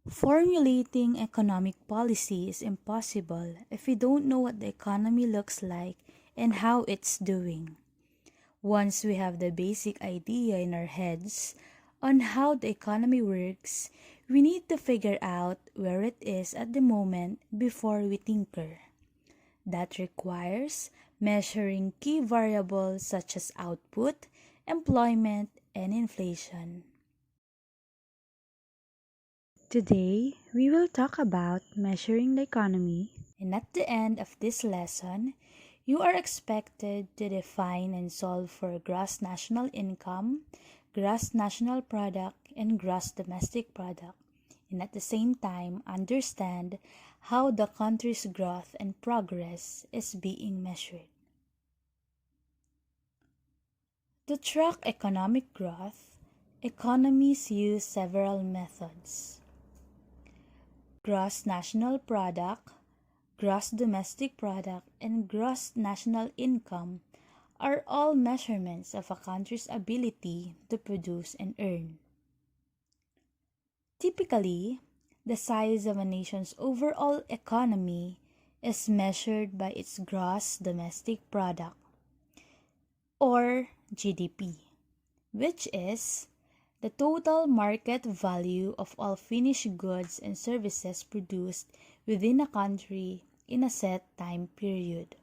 Formulating economic policy is impossible if we don't know what the economy looks like and how it's doing. Once we have the basic idea in our heads on how the economy works, we need to figure out where it is at the moment before we tinker. That requires measuring key variables such as output, employment, and inflation. Today, we will talk about measuring the economy, and at the end of this lesson, you are expected to define and solve for gross national income, gross national product, and gross domestic product, and at the same time, understand how the country's growth and progress is being measured. To track economic growth, economists use several methods. Gross national product, gross domestic product, and gross national income are all measurements of a country's ability to produce and earn. Typically, the size of a nation's overall economy is measured by its gross domestic product, or GDP, which is the total market value of all finished goods and services produced within a country in a set time period.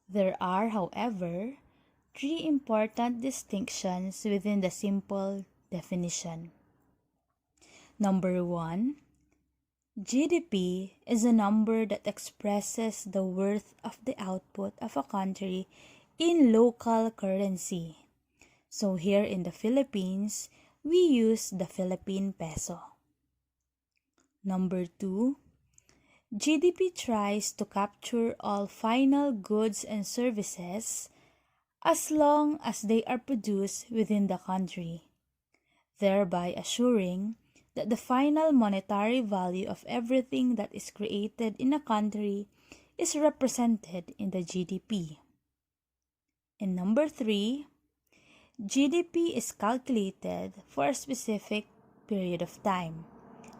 There are, however, three important distinctions within the simple definition. Number one, GDP is a number that expresses the worth of the output of a country in local currency. So here in the Philippines, we use the Philippine peso. Number two, GDP tries to capture all final goods and services as long as they are produced within the country, thereby assuring that the final monetary value of everything that is created in a country is represented in the GDP. And number three, GDP is calculated for a specific period of time.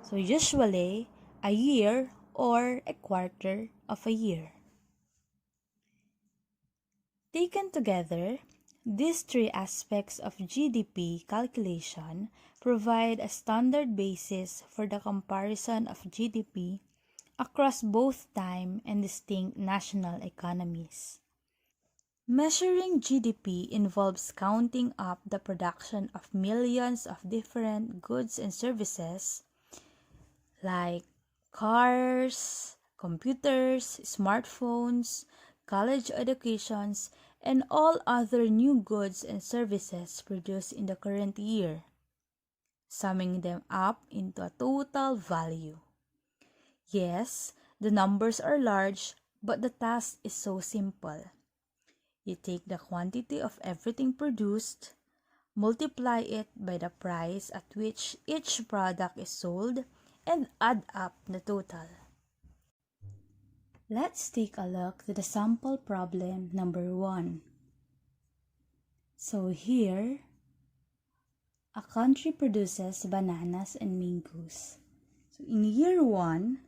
So usually, a year or a quarter of a year. Taken together, these three aspects of GDP calculation provide a standard basis for the comparison of GDP across both time and distinct national economies. Measuring GDP involves counting up the production of millions of different goods and services like cars, computers, smartphones, college educations, and all other new goods and services produced in the current year, summing them up into a total value. Yes, the numbers are large, but the task is so simple. You take the quantity of everything produced, multiply it by the price at which each product is sold, and add up the total. Let's take a look at the sample problem number 1. So here, a country produces bananas and mangoes. So in year 1,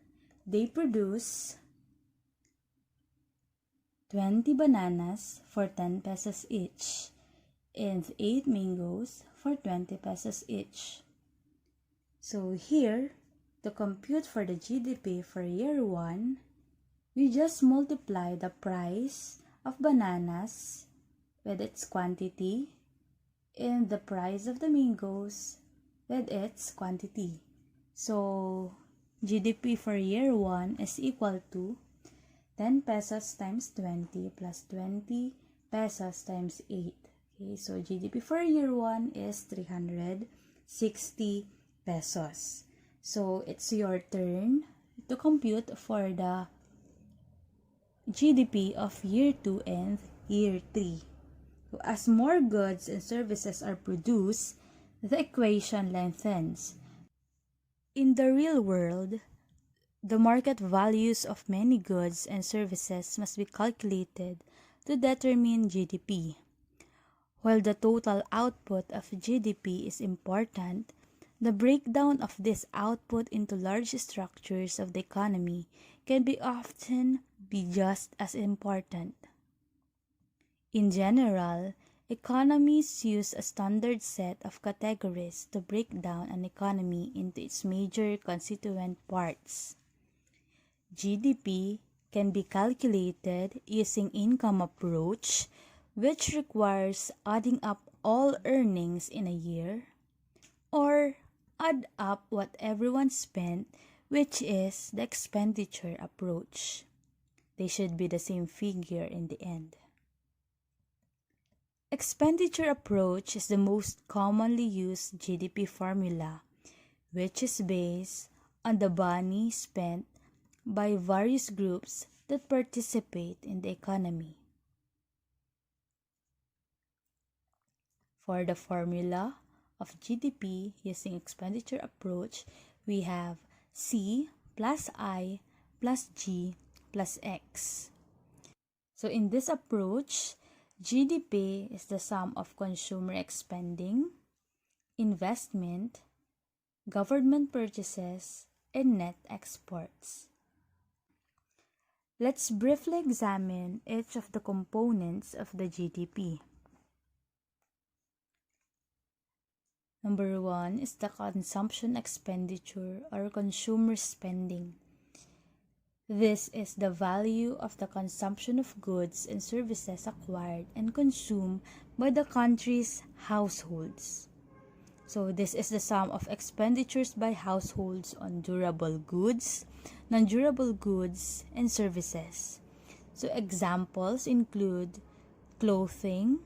they produce 20 bananas for 10 pesos each and 8 mangoes for 20 pesos each. So here, to compute for the GDP for year 1, we just multiply the price of bananas with its quantity and the price of the mangoes with its quantity. So, GDP for year 1 is equal to 10 pesos times 20 plus 20 pesos times 8. Okay, so GDP for year 1 is 360 pesos. So, it's your turn to compute for the GDP of year 2 and year 3. So as more goods and services are produced, the equation lengthens. In the real world, the market values of many goods and services must be calculated to determine GDP. While the total output of GDP is important, The breakdown of this output into large structures of the economy can be often be just as important. In general, economists use a standard set of categories to break down an economy into its major constituent parts. GDP can be calculated using income approach, which requires adding up all earnings in a year, or add up what everyone spent, which is the expenditure approach. They should be the same figure in the end. Expenditure approach is the most commonly used GDP formula, which is based on the money spent by various groups that participate in the economy. For the formula of GDP using expenditure approach, we have C plus I plus G plus X. So in this approach, GDP is the sum of consumer expending, investment, government purchases, and net exports. Let's briefly examine each of the components of the GDP. Number 1 is the consumption expenditure or consumer spending. This is the value of the consumption of goods and services acquired and consumed by the country's households. So this is the sum of expenditures by households on durable goods, non-durable goods, and services. So examples include clothing,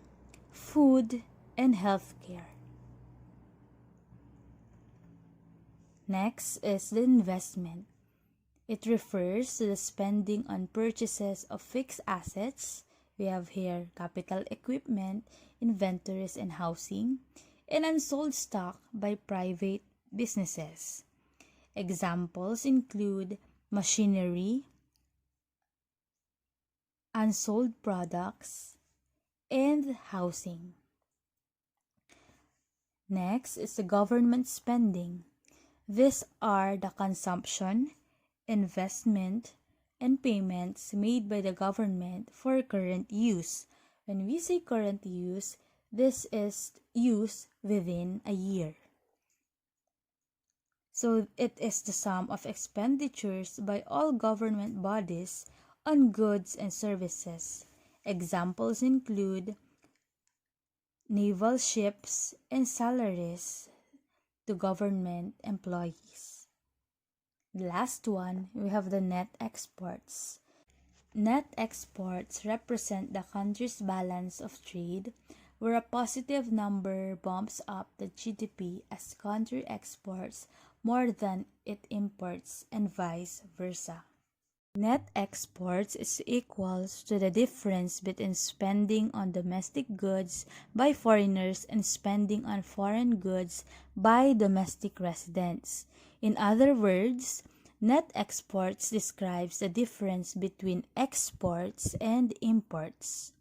food, and healthcare. Next is the investment. It refers to the spending on purchases of fixed assets. We have here capital equipment, inventories, and housing, and unsold stock by private businesses. Examples include machinery, unsold products, and housing. Next is the government spending. These are the consumption, investment, and payments made by the government for current use. When we say current use, this is use within a year. So it is the sum of expenditures by all government bodies on goods and services. Examples include naval ships and salaries to government employees. The last one, we have the net exports. Net exports represent the country's balance of trade, where a positive number bumps up the GDP as country exports more than it imports and vice versa. Net exports is equals to the difference between spending on domestic goods by foreigners and spending on foreign goods by domestic residents. In other words, net exports describes the difference between exports and imports.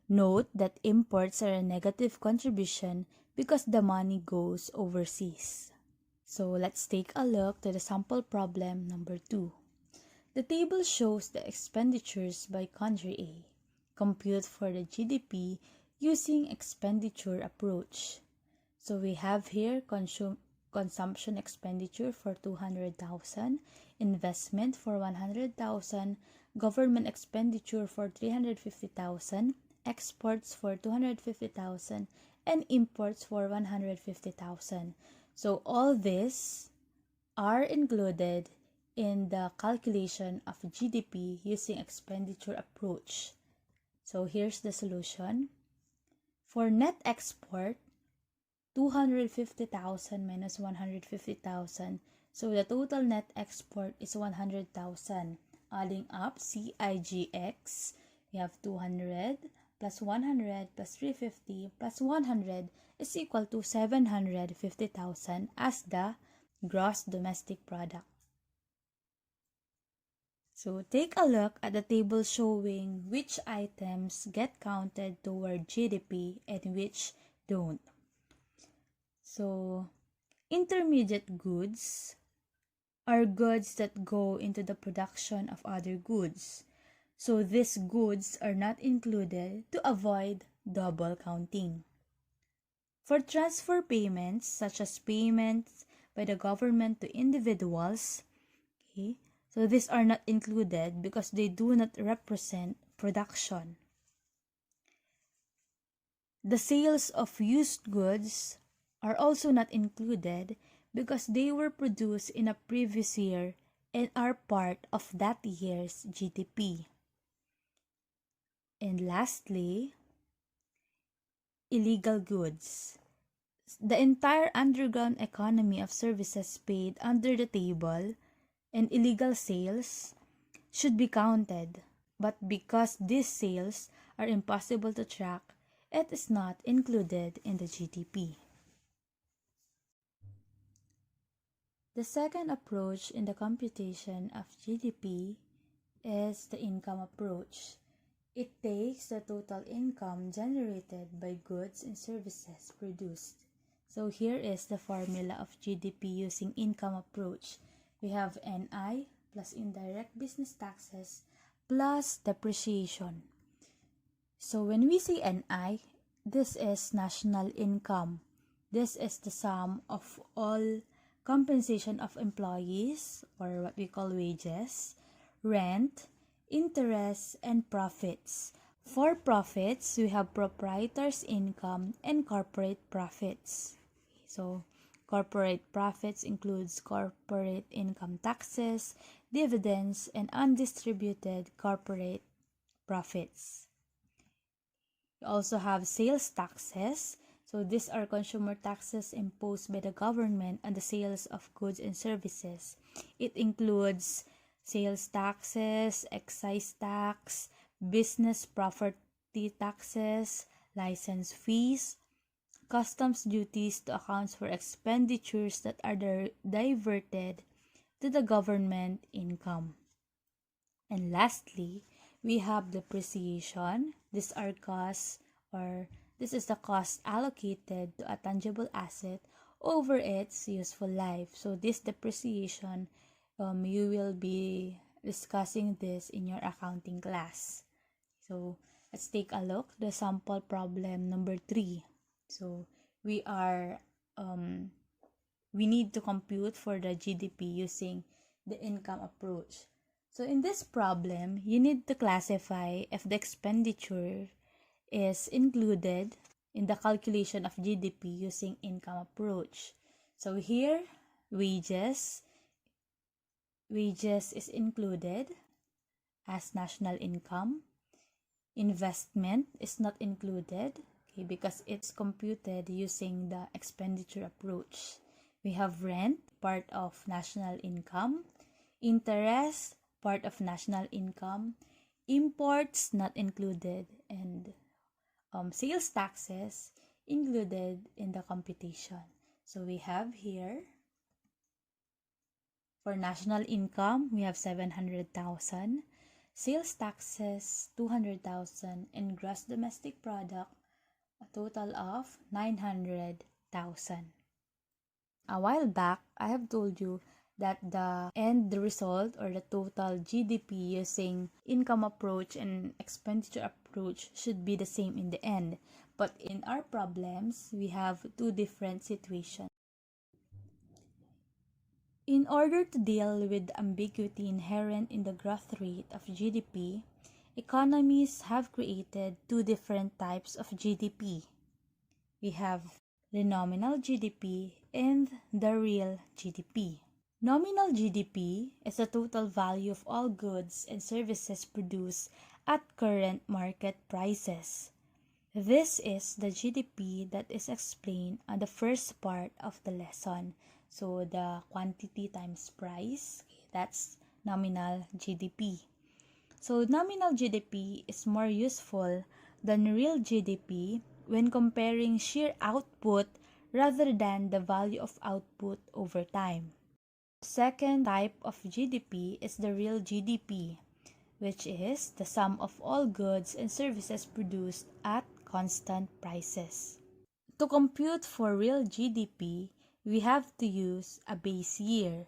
Note that imports are a negative contribution because the money goes overseas. So let's take a look to the sample problem number 2. The table shows the expenditures by country A. Compute for the GDP using expenditure approach. So we have here consumption expenditure for 200,000, investment for 100,000, government expenditure for 350,000, exports for 250,000, and imports for 150,000. So all these are included in the calculation of GDP using expenditure approach. So here's the solution. For net export, 250,000 minus 150,000. So the total net export is 100,000. Adding up CIGX, we have 200 plus 100 plus 350 plus 100 is equal to 750,000 as the gross domestic product. So take a look at the table showing which items get counted toward GDP and which don't. So Intermediate goods are goods that go into the production of other goods. So these goods are not included to avoid double counting. For transfer payments, such as payments by the government to individuals, okay, so these are not included because they do not represent production. The sales of used goods are also not included because they were produced in a previous year and are part of that year's GDP. And lastly, illegal goods. The entire underground economy of services paid under the table and illegal sales should be counted, but because these sales are impossible to track, it is not included in the GDP. The second approach in the computation of GDP is the income approach. It takes the total income generated by goods and services produced. So here is the formula of GDP using income approach. We have NI plus indirect business taxes plus depreciation. So when we say NI, this is national income. This is the sum of all compensation of employees, or what we call wages, rent, interest, and profits. For profits, we have proprietor's income and corporate profits. So, corporate profits includes corporate income taxes, dividends, and undistributed corporate profits. We also have sales taxes. So these are consumer taxes imposed by the government on the sales of goods and services. It includes sales taxes, excise tax, business property taxes, license fees, customs duties to account for expenditures that are diverted to the government income. And lastly, we have depreciation. These are costs, or this is the cost allocated to a tangible asset over its useful life. So this depreciation, you will be discussing this in your accounting class. So let's take a look. The sample problem number 3. So we need to compute for the GDP using the income approach. So in this problem, you need to classify if the expenditure is included in the calculation of GDP using income approach. So here, wages is included as national income. Investment is not included, okay, because it's computed using the expenditure approach. We have rent, part of national income. Interest, part of national income. Imports not included, and sales taxes included in the computation. So we have here, for national income, we have 700,000, sales taxes 200,000, and gross domestic product a total of 900,000. A while back, I have told you that the end result, or the total GDP using income approach and expenditure approach, should be the same in the end. But in our problems, we have two different situations. In order to deal with the ambiguity inherent in the growth rate of GDP, economists have created two different types of GDP. We have the nominal GDP and the real GDP. Nominal GDP is the total value of all goods and services produced at current market prices. This is the GDP that is explained on the first part of the lesson. So the quantity times price, that's nominal GDP. So nominal GDP is more useful than real GDP when comparing sheer output rather than the value of output over time. Second type of GDP is the real GDP, which is the sum of all goods and services produced at constant prices. To compute for real GDP, we have to use a base year.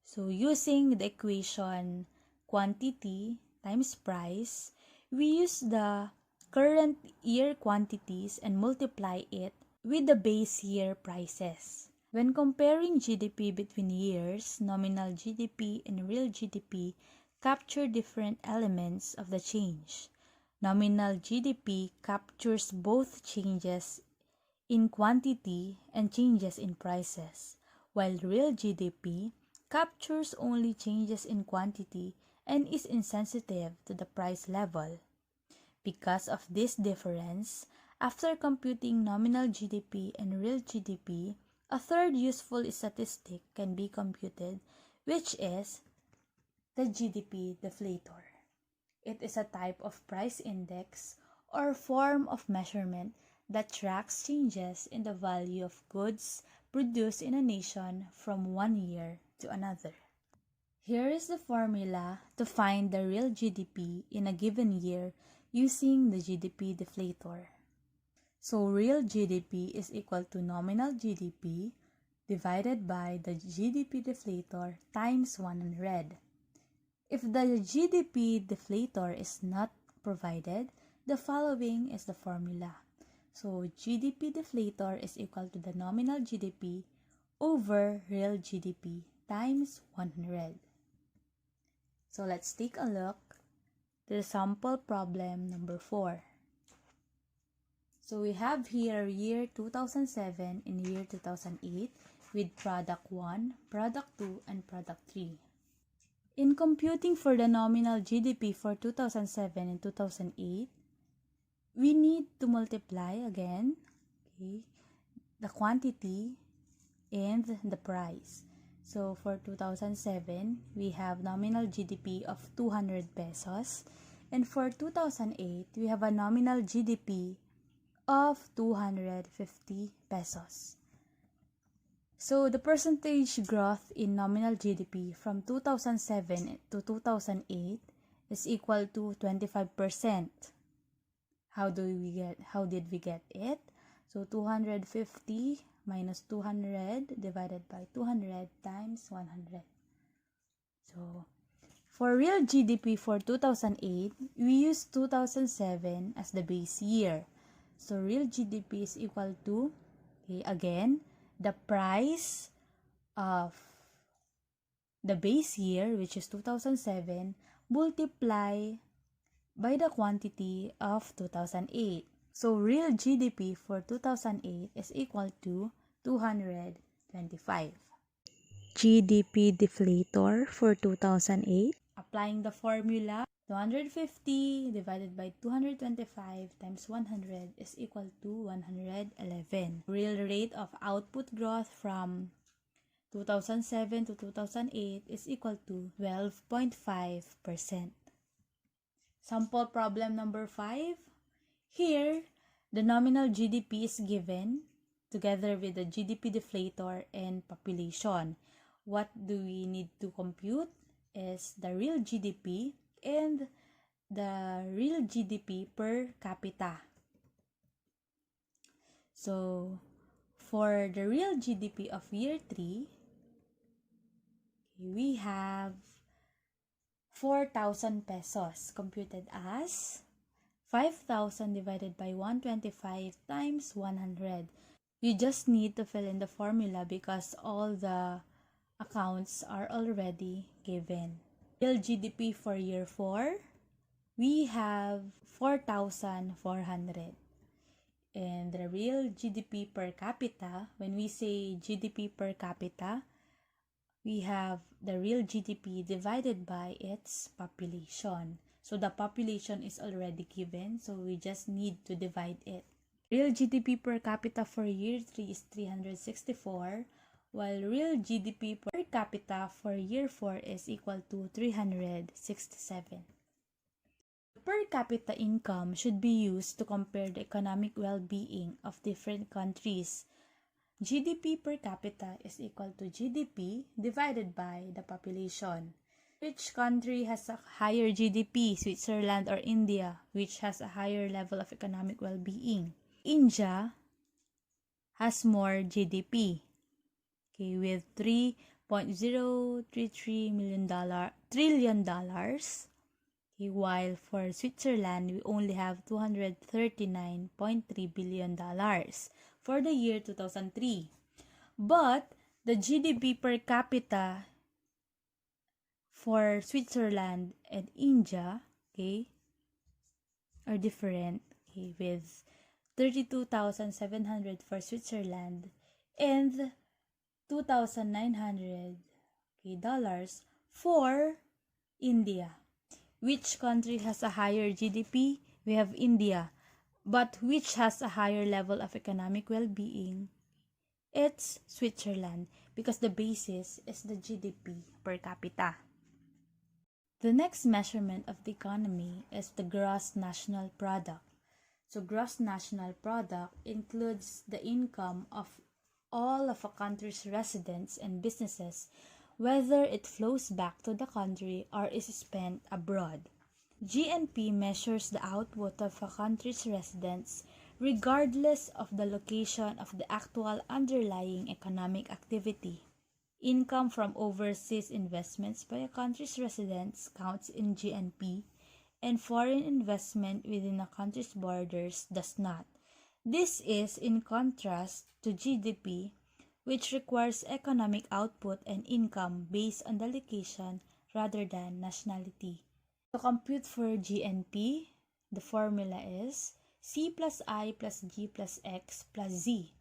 So using the equation quantity times price, we use the current year quantities and multiply it with the base year prices. When comparing GDP between years, nominal GDP and real GDP capture different elements of the change. Nominal GDP captures both changes in quantity and changes in prices, while real GDP captures only changes in quantity and is insensitive to the price level. Because of this difference, after computing nominal GDP and real GDP, a third useful statistic can be computed, which is the GDP deflator. It is a type of price index or form of measurement that tracks changes in the value of goods produced in a nation from one year to another. Here is the formula to find the real GDP in a given year using the GDP deflator. So real GDP is equal to nominal GDP divided by the GDP deflator times 100. If the GDP deflator is not provided, the following is the formula. So GDP deflator is equal to the nominal GDP over real GDP times 100. So let's take a look at the sample problem number 4. So we have here year 2007 and year 2008 with product 1, product 2, and product 3. In computing for the nominal GDP for 2007 and 2008, we need to multiply again the quantity and the price. So for 2007, we have nominal GDP of 200 pesos. And for 2008, we have a nominal GDP of 250 pesos. So the percentage growth in nominal GDP from 2007 to 2008 is equal to 25%. How did we get it? So 250 minus 200 divided by 200 times 100. So for real GDP for 2008, we use 2007 as the base year. So real GDP is equal to, again, the price of the base year, which is 2007, multiply by the quantity of 2008. So real GDP for 2008 is equal to 225. GDP deflator for 2008. Applying the formula, 250 divided by 225 times 100 is equal to 111. Real rate of output growth from 2007 to 2008 is equal to 12.5%. Sample problem number 5. Here, the nominal GDP is given together with the GDP deflator and population. What do we need to compute is the real GDP and the real GDP per capita. So, for the real GDP of year 3, we have 4,000 pesos computed as 5,000 divided by 125 times 100. You just need to fill in the formula because all the accounts are already given. Real GDP for year 4, we have 4,400. And the real GDP per capita, when we say GDP per capita, we have the real GDP divided by its population. So the population is already given, so we just need to divide it. Real GDP per capita for year 3 is 364, while real GDP per capita for year 4 is equal to 367. Per capita income should be used to compare the economic well-being of different countries. GDP per capita is equal to GDP divided by the population. Which country has a higher GDP, Switzerland or India, which has a higher level of economic well-being? India has more GDP. okay, with $3.033 trillion, okay, while for Switzerland, we only have $239.3 billion for the year 2003. But the GDP per capita for Switzerland and India, okay, are different, okay, with 32,700 for Switzerland and 2,900 dollars for India. Which country has a higher GDP? We have India. But which has a higher level of economic well-being? It's Switzerland, because the basis is the GDP per capita. The next measurement of the economy is the gross national product. So gross national product includes the income of all of a country's residents and businesses, whether it flows back to the country or is spent abroad. GNP measures the output of a country's residents regardless of the location of the actual underlying economic activity. Income from overseas investments by a country's residents counts in GNP, and foreign investment within a country's borders does not. This is in contrast to GDP, which requires economic output and income based on the location rather than nationality. To compute for GNP, the formula is C plus I plus G plus X plus Z.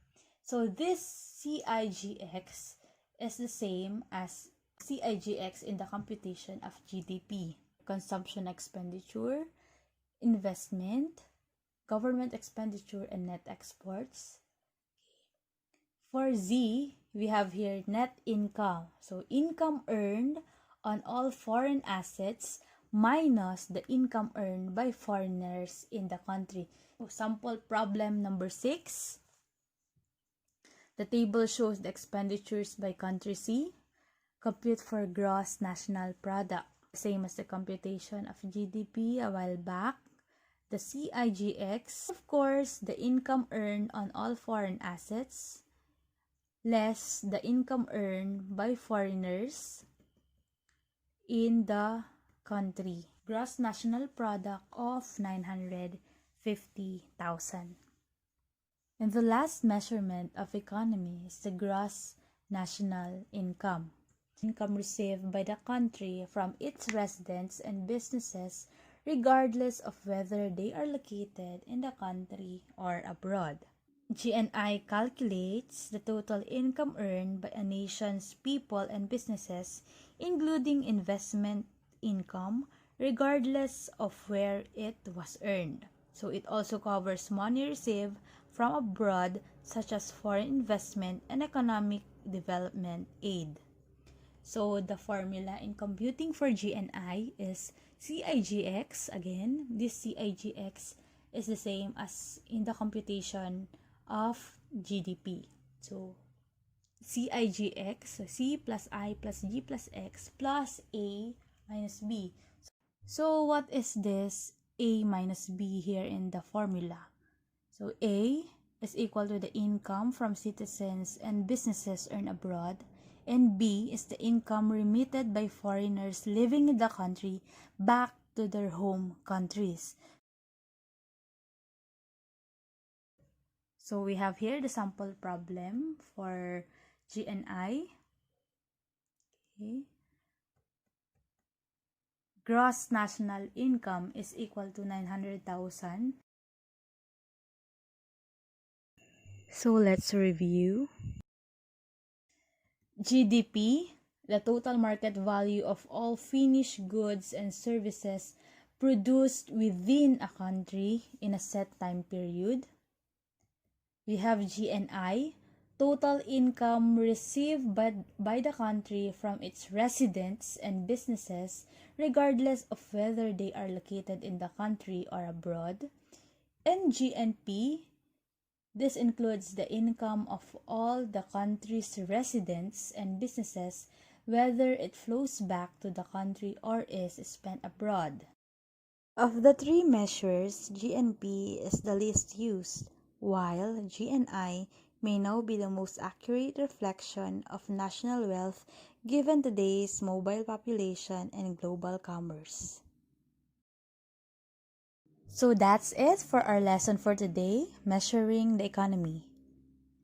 So this CIGX is the same as CIGX in the computation of GDP. Consumption expenditure, investment, government expenditure, and net exports. For Z, we have here net income. So income earned on all foreign assets minus the income earned by foreigners in the country. So, sample problem number 6. The table shows the expenditures by country C. Compute for gross national product. Same as the computation of GDP a while back. The CIGX, of course, the income earned on all foreign assets less the income earned by foreigners in the country. Gross national product of 950,000. And the last measurement of economy is the gross national income. Income received by the country from its residents and businesses regardless of whether they are located in the country or abroad. GNI calculates the total income earned by a nation's people and businesses, including investment income, regardless of where it was earned. So it also covers money received from abroad, such as foreign investment and economic development aid. So the formula in computing for GNI is CIGX. Again, this CIGX is the same as in the computation of GDP. So CIGX, so C plus I plus G plus X plus A minus B. So what is this A minus B here in the formula? So A is equal to the income from citizens and businesses earned abroad, and B is the income remitted by foreigners living in the country back to their home countries. So we have here the sample problem for GNI. Okay. Gross national income is equal to 900,000. So let's review. GDP, the total market value of all finished goods and services produced within a country in a set time period. We have GNI, total income received by the country from its residents and businesses, regardless of whether they are located in the country or abroad. And GNP, this includes the income of all the country's residents and businesses, whether it flows back to the country or is spent abroad. Of the three measures, GNP is the least used, while GNI may now be the most accurate reflection of national wealth given today's mobile population and global commerce. So that's it for our lesson for today, Measuring the Economy.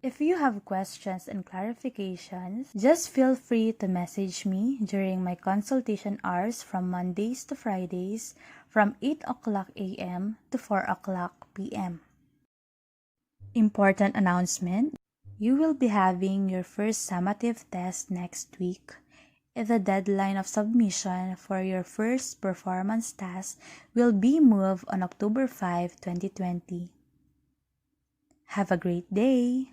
If you have questions and clarifications, just feel free to message me during my consultation hours from Mondays to Fridays from 8 o'clock a.m. to 4 o'clock p.m. Important announcement: you will be having your first summative test next week. The deadline of submission for your first performance task will be moved on October 5, 2020. Have a great day!